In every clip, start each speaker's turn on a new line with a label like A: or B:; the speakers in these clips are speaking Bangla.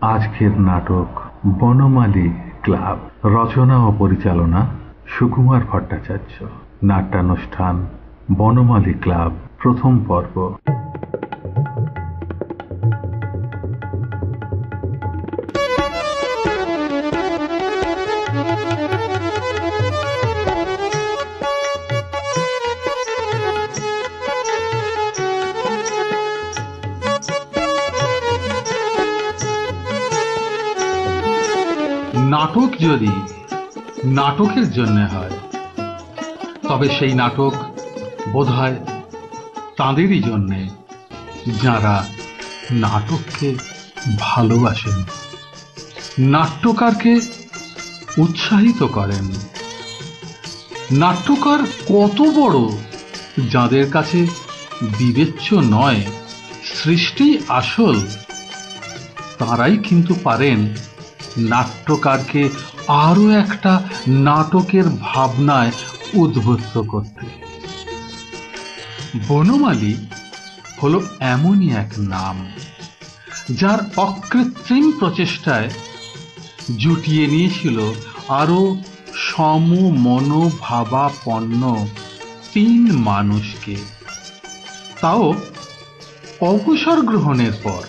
A: আজকের নাটক বনমালী ক্লাব, রচনা ও পরিচালনা সুকুমার ভট্টাচার্য। নাট্যানুষ্ঠান বনমালী ক্লাব, প্রথম পর্ব।
B: নাটক যদি নাটকের জন্য হয়, তবে সেই নাটক বোধহয় তাঁদেরই জন্যে যারা নাটককে ভালোবাসেন, নাট্যকারকে উৎসাহিত করেন। নাট্যকার কত বড়, যাদের কাছে বিবেচ্য নয়, সৃষ্টি আসল, তারাই কিন্তু পারেন নাট্যকারকে আরো একটা নাটকের ভাবনায় উদ্বুদ্ধ করতে। বনমালী হলো এমনই এক নাম, যার অকৃত্রিম প্রচেষ্টায় জুটিয়ে নিয়েছিল আরো সমমনোভাবাপন্ন 3 মানুষকে, তাও অবসর গ্রহণের পর।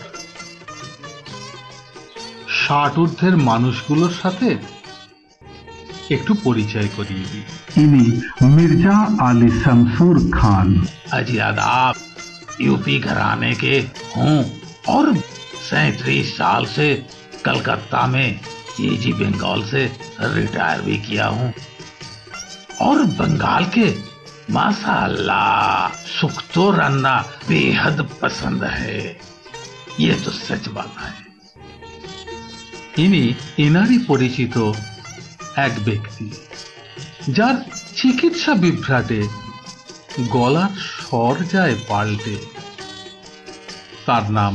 B: 60 ঊর্ধ্বের মানুষগুলোর সাথে একটু পরিচয় করিয়ে দিই।
A: इनी मिर्जा आली शमसूर खान।
C: अजी आदाब, यूपी घराने के हूँ और 37 साल से कलकत्ता में जी बंगाल से रिटायर भी किया हूँ। और बंगाल के माशाअल्लाह सुख्तो रन्ना बेहद पसंद है, ये तो सच बात है।
B: ইনি এনারই পরিচিত এক ব্যক্তি, যার চিকিৎসা বিভ্রাটে গলার স্বর যায় পাল্টে। তার নাম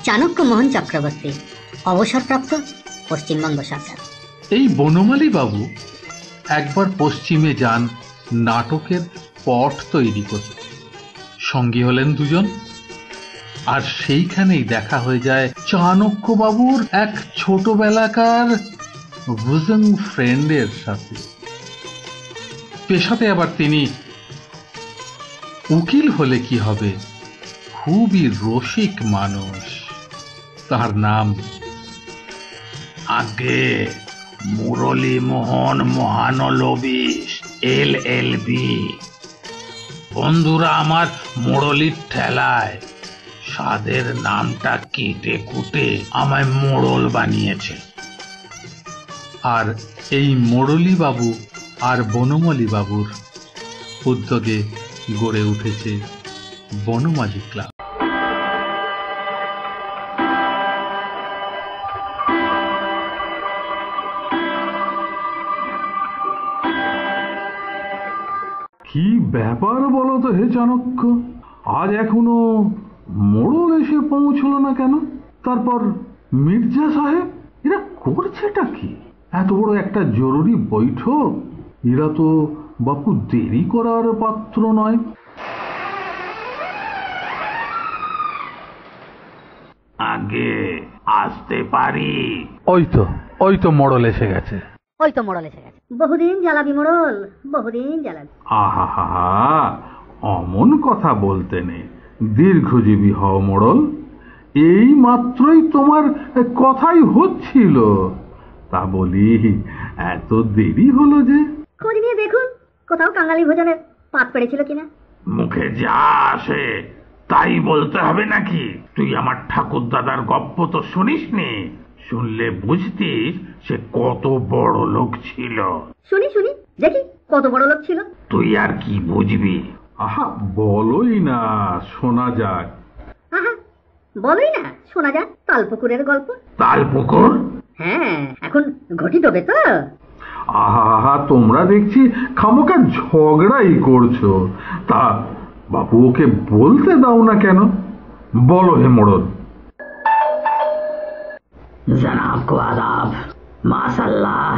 D: চাণক্য মোহন চক্রবর্তী, অবসরপ্রাপ্ত পশ্চিমবঙ্গ শাসক।
B: এই বনমালী বাবু একবার পশ্চিমে যান নাটকের পট তৈরি করতে। সঙ্গী হলেন 2 জন, আর সেইখানেই দেখা হয়ে যায় চাণক্য বাবুর এক ছোটবেলাকার বুজং ফ্রেন্ডের সাথে। পেশাতে আবার তিনি উকিল হলে কি হবে, খুবই রসিক মানুষ। তার নাম
C: আগে মুরলী মোহন মহানলবিশ LLB। বন্ধুরা আমার মুরলীর ঠেলায় সাদের নামটা কেটে কুটে আমায় মোড়ল বানিয়েছে।
B: আর এই মুরলী বাবু আর বনমালী বাবুর উদ্যোগে গড়ে উঠেছে বনমালী ক্লাব।
A: কি ব্যাপার বলো তো হে চাণক্য, আজ এখনো মোড়ল এসে পৌঁছলো না কেন? তারপর মির্জা সাহেব, এরা করছেটা কি? এত বড় একটা জরুরি বৈঠক, এরা তো বাপু দেরি করার পাত্র নয়।
C: আগে আসতে পারি?
B: ওই তো মোড়ল এসে গেছে।
D: ওই তো মোড়ল এসে গেছে। বহুদিন জ্বালাবি মোড়ল, বহুদিন জ্বালাবি।
A: আহা হা হা, অমন কথা বলতে নেই। দীর্ঘজীবী হও মোড়ল, এই মাত্রই তোমার কথাই হচ্ছিল। তা বলি, এত দেরি হলো যে?
D: খোঁজ নিয়ে দেখুন কোথাও কাঙালি ভোজনের পাত পেড়েছিল কিনা।
C: মুখে যা আসে তাই বলতে হবে নাকি? তুই আমার ঠাকুর দাদার গপ্প তো শুনিসনি? শুনলে বুঝতিস সে কত বড় লোক ছিল।
D: শুনি দেখি কত বড় লোক ছিল।
C: তুই আর কি বুঝবি?
A: আহা, বলোই না, শোনা যাক।
D: আহা, বলোই না, শোনা যাক। তালপুকুরের গল্প।
C: তালপুকুর?
D: হ্যাঁ, এখন ঘটি দেবে তো।
A: আহা, তোমরা দেখছি খামোকা ঝগড়াই করছো। তা বাপু, ওকে বলতে দাও না কেন? বলো হে মোড়ল।
E: जनाब को आदाब। माशाल्लाह,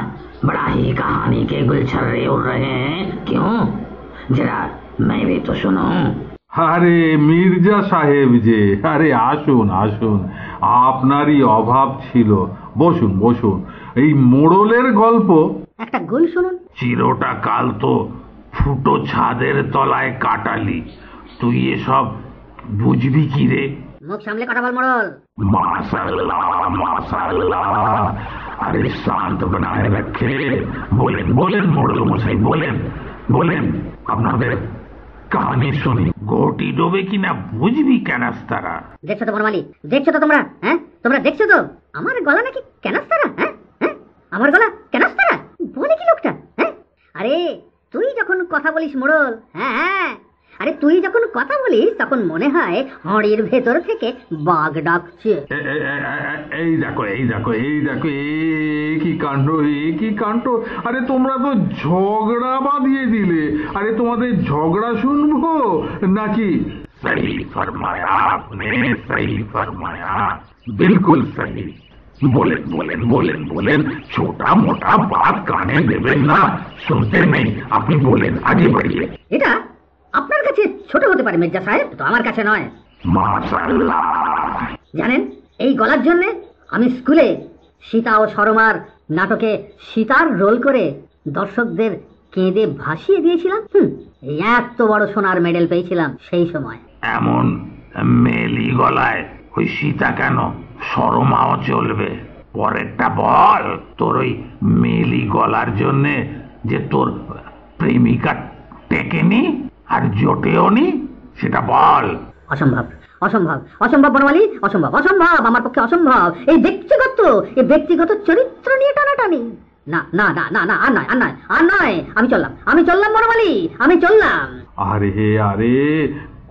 E: बड़ा ही कहानी के गुलछर्रे उड़ रहे हैं। क्यों, जरा मैं भी तो सुनूं।
A: আরে মির্জা সাহেব যে, আরে আসুন আসুন, আপনারই অভাব ছিল। বসুন বসুন, এই মোড়লের গল্প।
D: একটা গুল শুনুন।
C: চিরটা কাল তো ফুটো ছাদের তলায় কাটালি, তুই এসব বুঝবি কি রে?
D: মুখ সামলে কথা বল মোড়ল।
C: माशाल्लाह माशाल्लाह, अरे शांत बनाए रखे। बोलें बोलें मोड़ल मशाई, बोलें बोलें, আপনাদের কাহানি শুনি। ঘটি ডোবে কিনা বুঝবি ক্যানাস্তারা।
D: দেখছো তো বনমালী, দেখছো তো তোমরা? হ্যাঁ, তোমরা দেখছো তো আমার গলা নাকি ক্যানাস্তারা? হ্যাঁ হ্যাঁ, আমার গলা ক্যানাস্তারা বলে কি লোকটা? হ্যাঁ, আরে তুই যখন কথা বলিস মোড়ল, হ্যাঁ হ্যাঁ, আরে তুই যখন কথা বলিস তখন মনে হয় হাঁড়ির ভেতর থেকে বাঘ ডাকছে।
A: এই দেখো এই দেখো এই দেখো, কি কাণ্ড, কি কাণ্ড! আরে তোমরা তো ঝগড়া বাঁধিয়ে দিলে। আরে তোমাদের ঝগড়া শুনবো নাকি?
C: सही फरमाया आपने, सही फरमाया, बिल्कुल सही। बोलें बोलें बोलें बोलें, छोटा मोटा बात काने देवें ना, सुनते नहीं। আপনি বলেন, আগে बढ़िए।
D: এটা আপনার কাছে ছোট হতে পারে মির্জা সাহেব, তো আমার কাছে নয়।
C: মাশাআল্লাহ।
D: জানেন, এই গলার জন্য আমি স্কুলে সীতা ও সরমার নাটকে সীতার রোল করে দর্শকদের কেঁদে ভাসিয়ে দিয়েছিলাম। এই এত বড় সোনার মেডেল পেয়েছিলাম সেই সময়।
C: এমন মেলি গলায় ওই সীতা কেন, শরমাও চলবে। পরেরটা বল, তোর ওই মেলি গলার জন্য যে তোর প্রেমিকা টেকেনি আর জোটেও নি, সেটা বল।
D: অসম্ভব অসম্ভব অসম্ভব বনমালী, অসম্ভব অসম্ভব, আমার পক্ষে অসম্ভব। এই ব্যক্তিগত চরিত্র নিয়ে টানাটানি, না না না না না, আর নয় আর নয় আর নয়। আমি চললাম বনমালী, আমি চললাম।
A: আরে আরে,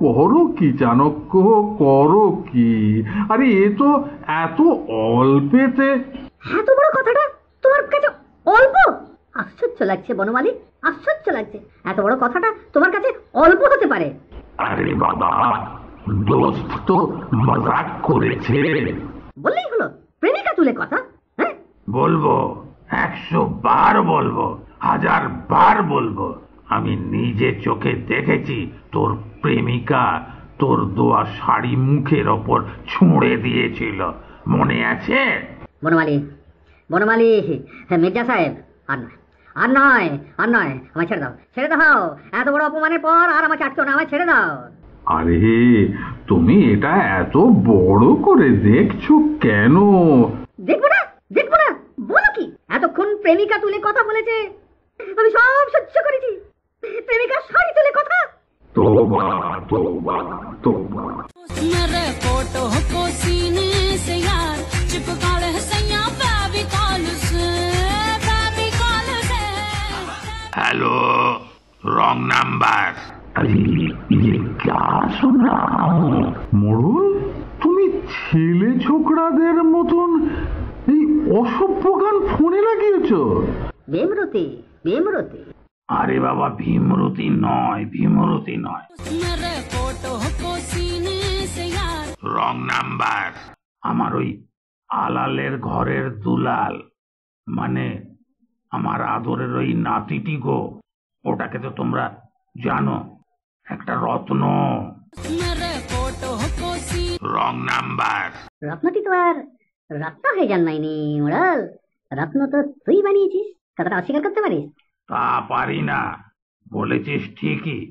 A: করো কি চাণক্য, করো কি? আরে এ তো এত অল্পেতে।
D: এত বড় কথাটা তোমার কাছে অল্প? আশ্চর্য লাগছে বনমালী, আশ্চর্য লাগছে। এত বড় কথাটা তোমার কাছে অল্প হতে পারে?
C: আরে বাবা, দোস্ত তো মজাক করেছে।
D: বললেই হলো, প্রেমিকা তুলে কথা। হ্যাঁ,
C: বলবো, 100 বার বলবো, 1000 বার বলবো। আমি নিজে চোখে দেখেছি তোর প্রেমিকা তোর দোয়া শাড়ি মুখের ওপর ছুঁড়ে দিয়েছিল, মনে আছে?
D: বনমালী বনমালী, হ্যাঁ মির্জা সাহেব, আর নয় আর নয় আর নয়, আমায় ছেড়ে দাও, ছেড়ে দাও। এত বড় অপমানের পর আর আমাকে আটকেও না, আমায় ছেড়ে দাও।
A: আরে তুমি এটা এত বড় করে দেখছো কেন?
D: দেখবো না দেখবো না, বলো কি? এতক্ষণ প্রেমিকা তুলে কথা বলেছে, আমি সব সহ্য করেছি। প্রেমিকা শাড়ি তুলে কথা?
C: তোবা তোবা তোবা।
F: मेरे फोटो को सीने से यार चिपका ले सैया बेबी कॉल से।
C: Hello, wrong number. अरे ये क्या सुन रहा हूँ?
A: মোড়ল, তুমি ছেলে ছোকরাদের মতন এই অসভ্য গান ফোনে লাগিয়েছো?
D: বেমরতি বেমরতি।
C: আরে বাবা, ভীমরতি নয়, ভীমরতি নয়,
F: मेरे फोटो को सीने से यार।
C: Wrong number. আমার ওই আলালের ঘরের দুলাল, মানে আমার আদরের ওই নাতিটি গো, ওটাকে তো তোমরা জানো, একটা রত্ন।
F: मेरे फोटो को सीने।
C: Wrong number.
D: রত্নটি তো আর রত্ন হয়ে জন্মায়নি মোড়ল, রত্ন তো তুই বানিয়েছিস, কথাটা অস্বীকার করতে পারিস?
C: তা পারি না, বলেছিস ঠিকই।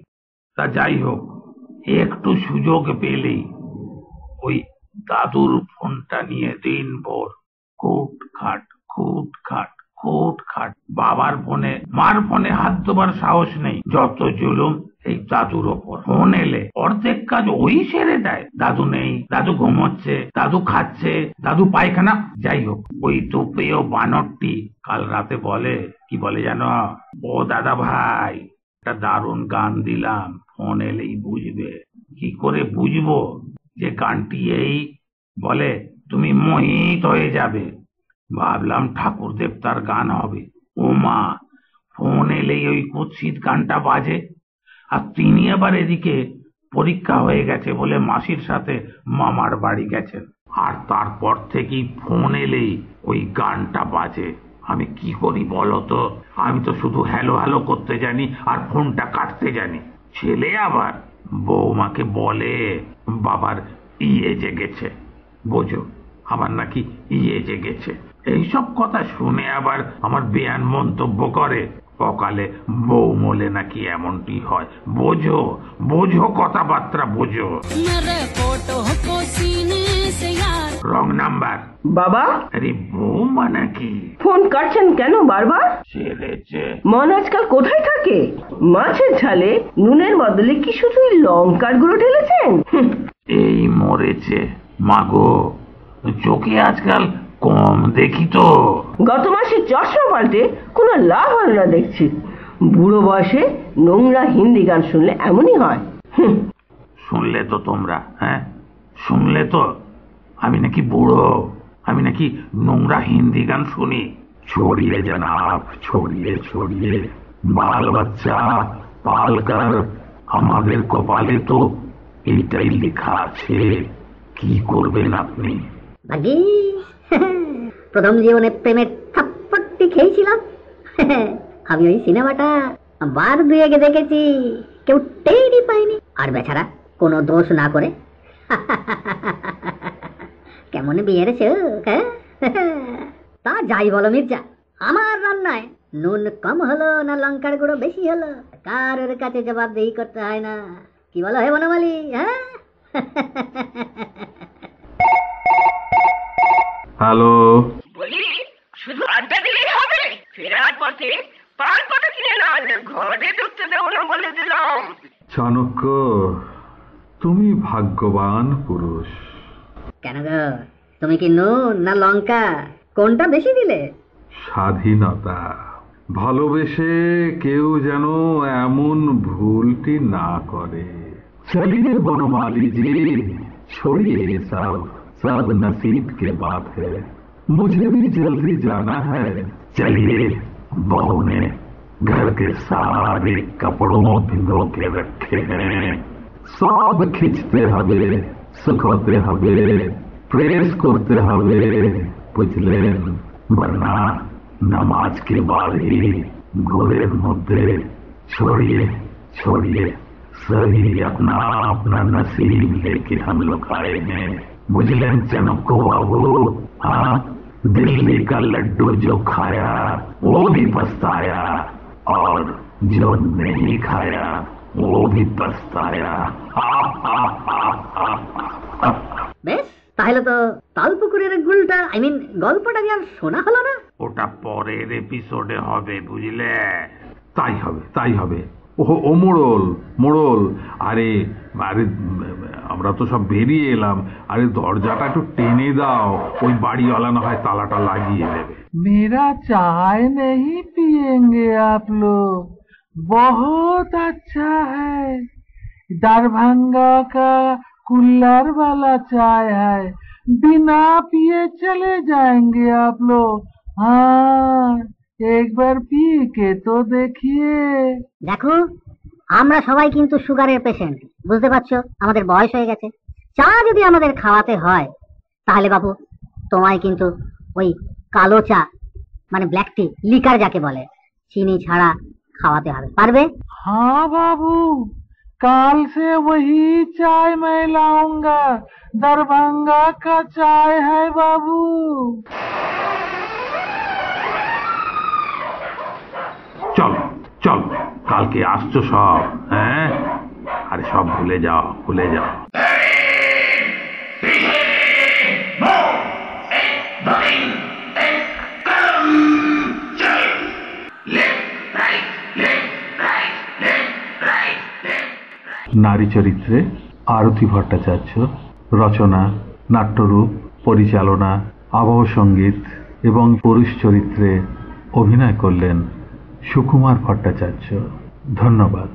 C: তা যাই হোক, একটু সুযোগ পেলেই ওই দাদুর ফোনটা নিয়ে দিনভর খুট খাট খুট খাট খুট খাট। বাবার ফোনে, মার ফোনে হাত দেবার সাহস নেই। যত জুলুম এই দাদুর ওপর। ফোন এলে অর্ধেক কাজ ওই সেরে দেয়। দাদু নেই, দাদু ঘুমোচ্ছে, দাদু খাচ্ছে, দাদু পায়খানা। যাই হোক, ওই তুপেও বানরটি কাল রাতে বলে, কি বলে জানো? ও দাদা ভাই, একটা দারুণ গান দিলাম, ফোন এলেই বুঝবে। কি করে বুঝবো যে গানটি এই? বলে তুমি মোহিত হয়ে যাবে। ভাবলাম ঠাকুর দেবতার গান হবে। ও মা, ফোন এলেই ওই কুৎসিত গানটা বাজে। আর তিনি আবার এদিকে পরীক্ষা হয়ে গেছে বলে মাসির সাথে মামার বাড়ি গেছেন। আর তারপর থেকেই ফোন এলেই ওই গানটা বাজে। আমি কি করি বলো তো? আমি তো শুধু হ্যালো হ্যালো করতে জানি আর ফোনটা কাটতে জানি। ছেলে আবার বৌমাকে বলে বাবার ইয়ে জেগেছে, বোঝো আমার নাকি ইয়ে জেগেছে। এইসব কথা শুনে আবার আমার বেয়ান মন্তব্য করে, অকালে বউ মলে নাকি এমনটি হয়। বোঝো বোঝো কথাবার্তা বোঝো।
F: मेरे फोटो को सीने से यार
C: রং নাম্বার।
G: বাবা,
C: আরে বৌমা নাকি?
G: ফোন কাটছেন কেন বারবার?
C: ছেড়েছে।
G: মন আজকাল কোথায় থাকে? মাছের ঝালে নুনের বদলে কি শুধুই লঙ্কার গুঁড়ো ঢেলেছেন?
C: এই মরেছে মাগো, চোখে আজকাল কম দেখি তো।
G: গত মাসে চশমা পাল্টে কোনো লাভ হলো না দেখছি। বুড়ো বয়সে নোংরা হিন্দি গান শুনলে এমনই হয়।
C: শুনলে তো তোমরা, হ্যাঁ শুনলে তো, আমি নাকি বুড়ো, আমি নাকি নোংরা হিন্দি গান শুনি। ছড়িয়ে জনাব, ছড়িয়ে ছড়িয়ে বাল বাচ্চা পালকার আমাদের কপালে তো এইটাই লেখা আছে। কি করবেন আপনি?
D: ভাগ্যি প্রথম জীবনে প্রেমের থাপ্পড়টি খেয়েছিলাম। আমি ওই সিনেমাটা বার দুয়েকে দেখেছি, কেউ টেরই পায়নি। আর বেচারা কোনো দোষ না করে কেমন বিয়েছে। তা যাই বলো মির্জা, আমার রান্নায় নুন কম হলো না লঙ্কার গুঁড়ো বেশি হলো, কারোর কাছে জবাবদিহি করতে হয় না। কি বলো হে বনমালী? হ্যাঁ
A: হ্যালো,
H: বলি শুধু আড্ডা দিলেই হবে? ফেরার পথে পান কত কিনে না ঘরে ঢুকতে দেবো না বলে দিলাম।
A: চাণক্য, তুমি ভাগ্যবান পুরুষ।
D: কেন গো, তুমি কি নুন না লঙ্কা কোনটা বেশি দিলে?
A: স্বাধীনতা। ভালোবেসে কেউ যেন এমন ভুলটি না করে। চলিए बनमाली जी, छोड़िए सब सब नसीब के बात है, मुझे भी जल्दी जाना है।
C: चलिए, बहू ने घर के सारे कपड़ों भिगो के रखे हैं,
A: सब खींचते हवे, सुखोते हवे, प्रेस करते हवे, बुझलेन?
C: वरना नमाज के बाद ही घोड़े मुद्दे छोड़िए छोड़िए, सभी अपना अपना नसीब लेके हम लोग आए हैं। बुझलेन चनक्को बाबू? हाँ, दिल्ली का लड्डू जो खाया वो भी पछताया, और जो नहीं खाया वो भी पछताया।
D: বেশ, তাহলে তো তালপুকুরের গুলটা গল্পটা কি আর শোনা হলো না?
C: ওটা পরের এপিসোডে হবে, বুঝলে?
A: তাই হবে, তাই হবে। ও মোড়ল, মোড়ল, আরে আরে আমরা তো সব বেরিয়ে এলাম, আরে দরজাটা একটু টেনে দাও, ওই বাড়িওয়ালা না হয় তালাটা লাগিয়ে দেবে।
B: मेरा चाय नहीं पिएंगे आप लोग? बहुत अच्छा है, दरभंगा का कुल्हड़ वाला चाय है, बिना पिए चले जाएंगे आप लोग। हाँ, एक बार पी के तो देखिए।
D: দেখো, আমরা সবাই কিন্তু সুগারের পেশেন্ট, বুঝতে পারছো? আমাদের বয়স হয়ে গেছে। চা যদি আমাদের খাওয়াতে হয় তাহলে বাবু তোমায় কিন্তু ওই কালো চা মানে ব্ল্যাক টি, লিকার যাকে বলে, চিনি ছাড়া খাওয়াতে হবে। পারবে?
B: हाँ बाबू, काल से वही चाय मैं लाऊंगा, दरभंगा का चाय है बाबू।
A: চলো চলো, কালকে আসছো সব, হ্যাঁ? আরে সব ভুলে যাও, ভুলে যাও। নারী চরিত্রে আরতি ভট্টাচার্য, রচনা, নাট্যরূপ, পরিচালনা, আবহ সঙ্গীত এবং পুরুষ চরিত্রে অভিনয় করলেন সুকুমার ভট্টাচার্য। ধন্যবাদ।